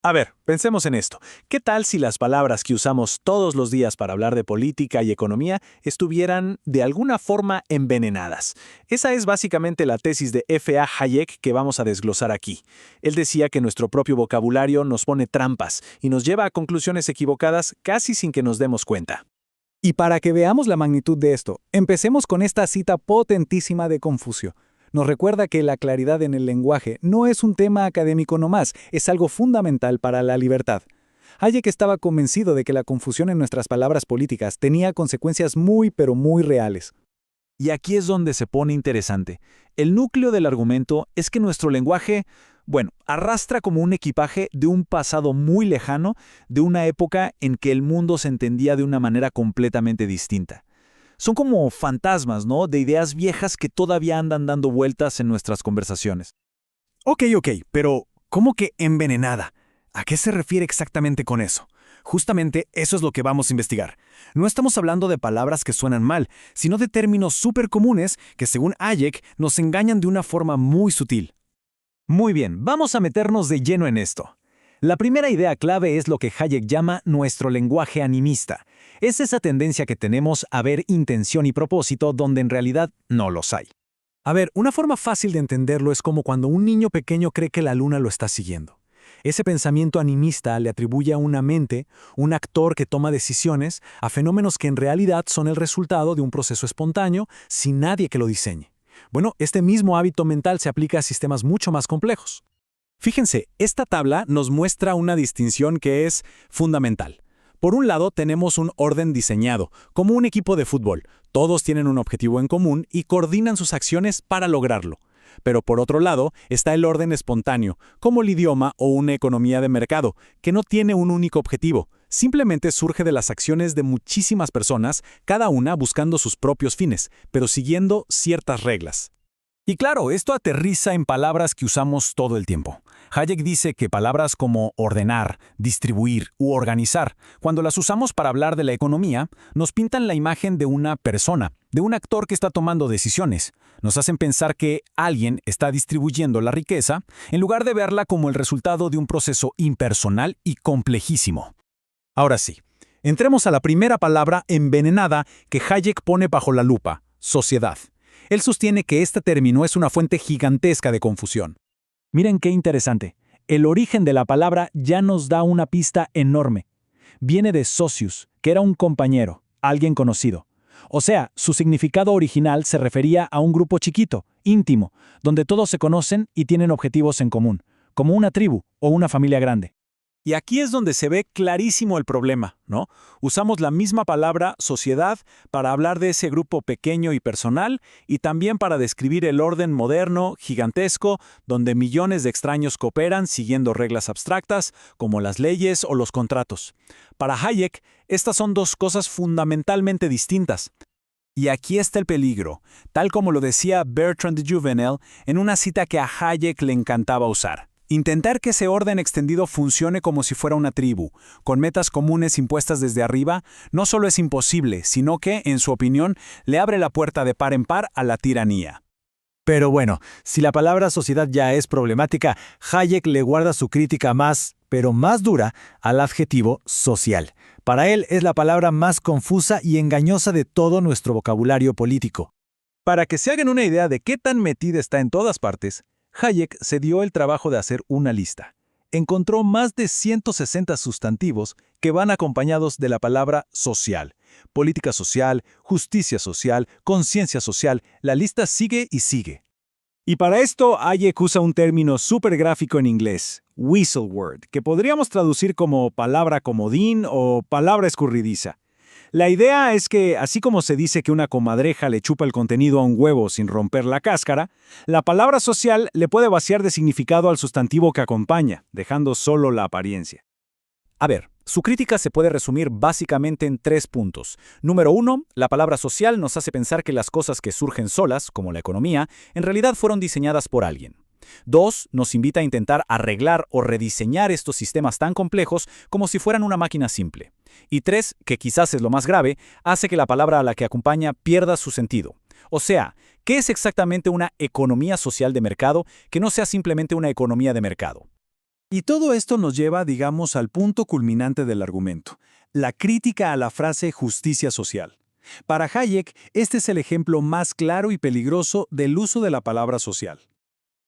A ver, pensemos en esto. ¿Qué tal si las palabras que usamos todos los días para hablar de política y economía estuvieran de alguna forma envenenadas? Esa es básicamente la tesis de F. A. Hayek que vamos a desglosar aquí. Él decía que nuestro propio vocabulario nos pone trampas y nos lleva a conclusiones equivocadas casi sin que nos demos cuenta. Y para que veamos la magnitud de esto, empecemos con esta cita potentísima de Confucio. Nos recuerda que la claridad en el lenguaje no es un tema académico nomás, es algo fundamental para la libertad. Hayek estaba convencido de que la confusión en nuestras palabras políticas tenía consecuencias muy pero muy reales. Y aquí es donde se pone interesante. El núcleo del argumento es que nuestro lenguaje, arrastra como un equipaje de un pasado muy lejano, de una época en que el mundo se entendía de una manera completamente distinta. Son como fantasmas, ¿no? De ideas viejas que todavía andan dando vueltas en nuestras conversaciones. Ok, pero ¿cómo que envenenada? ¿A qué se refiere exactamente con eso? Justamente eso es lo que vamos a investigar. No estamos hablando de palabras que suenan mal, sino de términos súper comunes que, según Hayek, nos engañan de una forma muy sutil. Muy bien, vamos a meternos de lleno en esto. La primera idea clave es lo que Hayek llama nuestro lenguaje animista. Es esa tendencia que tenemos a ver intención y propósito donde en realidad no los hay. A ver, una forma fácil de entenderlo es como cuando un niño pequeño cree que la luna lo está siguiendo. Ese pensamiento animista le atribuye a una mente, un actor que toma decisiones, a fenómenos que en realidad son el resultado de un proceso espontáneo sin nadie que lo diseñe. Bueno, este mismo hábito mental se aplica a sistemas mucho más complejos. Fíjense, esta tabla nos muestra una distinción que es fundamental. Por un lado, tenemos un orden diseñado, como un equipo de fútbol. Todos tienen un objetivo en común y coordinan sus acciones para lograrlo. Pero por otro lado, está el orden espontáneo, como el idioma o una economía de mercado, que no tiene un único objetivo. Simplemente surge de las acciones de muchísimas personas, cada una buscando sus propios fines, pero siguiendo ciertas reglas. Y claro, esto aterriza en palabras que usamos todo el tiempo. Hayek dice que palabras como ordenar, distribuir u organizar, cuando las usamos para hablar de la economía, nos pintan la imagen de una persona, de un actor que está tomando decisiones. Nos hacen pensar que alguien está distribuyendo la riqueza, en lugar de verla como el resultado de un proceso impersonal y complejísimo. Ahora sí, entremos a la primera palabra envenenada que Hayek pone bajo la lupa: sociedad. Él sostiene que este término es una fuente gigantesca de confusión. Miren qué interesante. El origen de la palabra ya nos da una pista enorme. Viene de socius, que era un compañero, alguien conocido. O sea, su significado original se refería a un grupo chiquito, íntimo, donde todos se conocen y tienen objetivos en común, como una tribu o una familia grande. Y aquí es donde se ve clarísimo el problema, ¿no? Usamos la misma palabra sociedad para hablar de ese grupo pequeño y personal y también para describir el orden moderno, gigantesco, donde millones de extraños cooperan siguiendo reglas abstractas como las leyes o los contratos. Para Hayek, estas son dos cosas fundamentalmente distintas. Y aquí está el peligro, tal como lo decía Bertrand de Juvenel en una cita que a Hayek le encantaba usar. Intentar que ese orden extendido funcione como si fuera una tribu, con metas comunes impuestas desde arriba, no solo es imposible, sino que, en su opinión, le abre la puerta de par en par a la tiranía. Pero bueno, si la palabra sociedad ya es problemática, Hayek le guarda su crítica más, pero más dura, al adjetivo social. Para él es la palabra más confusa y engañosa de todo nuestro vocabulario político. Para que se hagan una idea de qué tan metida está en todas partes, Hayek se dio el trabajo de hacer una lista. Encontró más de 160 sustantivos que van acompañados de la palabra social. Política social, justicia social, conciencia social, la lista sigue y sigue. Y para esto Hayek usa un término súper gráfico en inglés, whistle word, que podríamos traducir como palabra comodín o palabra escurridiza. La idea es que, así como se dice que una comadreja le chupa el contenido a un huevo sin romper la cáscara, la palabra social le puede vaciar de significado al sustantivo que acompaña, dejando solo la apariencia. A ver, su crítica se puede resumir básicamente en 3 puntos. Número 1, la palabra social nos hace pensar que las cosas que surgen solas, como la economía, en realidad fueron diseñadas por alguien. 2, nos invita a intentar arreglar o rediseñar estos sistemas tan complejos como si fueran una máquina simple. Y 3, que quizás es lo más grave, hace que la palabra a la que acompaña pierda su sentido. O sea, ¿qué es exactamente una economía social de mercado que no sea simplemente una economía de mercado? Y todo esto nos lleva, digamos, al punto culminante del argumento, la crítica a la frase justicia social. Para Hayek, este es el ejemplo más claro y peligroso del uso de la palabra social.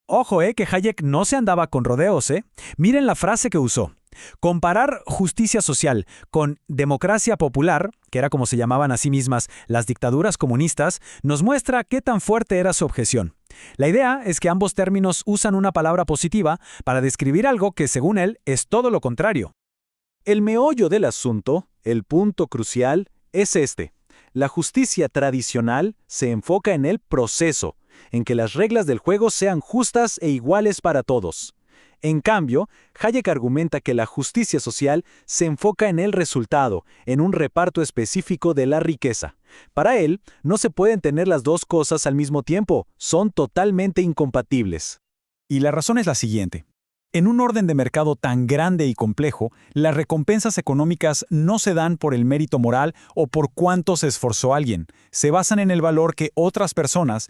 Ojo, que Hayek no se andaba con rodeos, Miren la frase que usó. Comparar justicia social con democracia popular, que era como se llamaban a sí mismas las dictaduras comunistas, nos muestra qué tan fuerte era su objeción. La idea es que ambos términos usan una palabra positiva para describir algo que, según él, es todo lo contrario. El meollo del asunto, el punto crucial, es este. La justicia tradicional se enfoca en el proceso, en que las reglas del juego sean justas e iguales para todos. En cambio, Hayek argumenta que la justicia social se enfoca en el resultado, en un reparto específico de la riqueza. Para él, no se pueden tener las dos cosas al mismo tiempo, son totalmente incompatibles. Y la razón es la siguiente. En un orden de mercado tan grande y complejo, las recompensas económicas no se dan por el mérito moral o por cuánto se esforzó alguien. Se basan en el valor que otras personas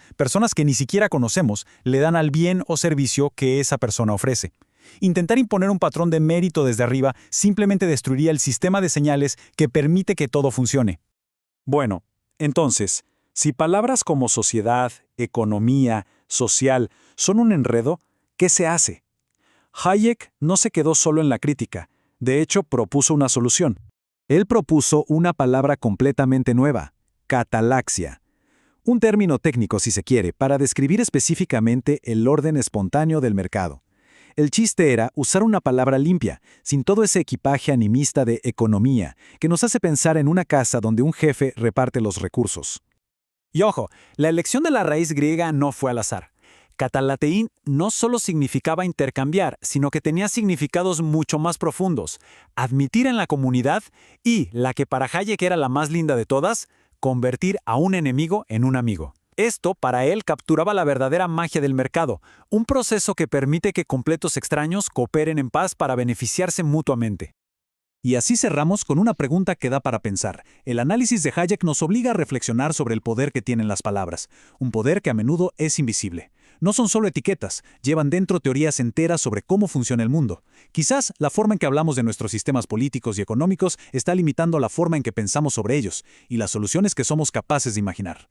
que ni siquiera conocemos, le dan al bien o servicio que esa persona ofrece. Intentar imponer un patrón de mérito desde arriba simplemente destruiría el sistema de señales que permite que todo funcione. Bueno, entonces, si palabras como sociedad, economía, social son un enredo, ¿qué se hace? Hayek no se quedó solo en la crítica, de hecho propuso una solución. Él propuso una palabra completamente nueva, catalaxia. Un término técnico, si se quiere, para describir específicamente el orden espontáneo del mercado. El chiste era usar una palabra limpia, sin todo ese equipaje animista de economía, que nos hace pensar en una casa donde un jefe reparte los recursos. Y ojo, la elección de la raíz griega no fue al azar. Catalateín no solo significaba intercambiar, sino que tenía significados mucho más profundos. Admitir en la comunidad y, la que para Hayek era la más linda de todas, convertir a un enemigo en un amigo. Esto, para él, capturaba la verdadera magia del mercado, un proceso que permite que completos extraños cooperen en paz para beneficiarse mutuamente. Y así cerramos con una pregunta que da para pensar. El análisis de Hayek nos obliga a reflexionar sobre el poder que tienen las palabras, un poder que a menudo es invisible. No son solo etiquetas, llevan dentro teorías enteras sobre cómo funciona el mundo. Quizás la forma en que hablamos de nuestros sistemas políticos y económicos está limitando la forma en que pensamos sobre ellos y las soluciones que somos capaces de imaginar.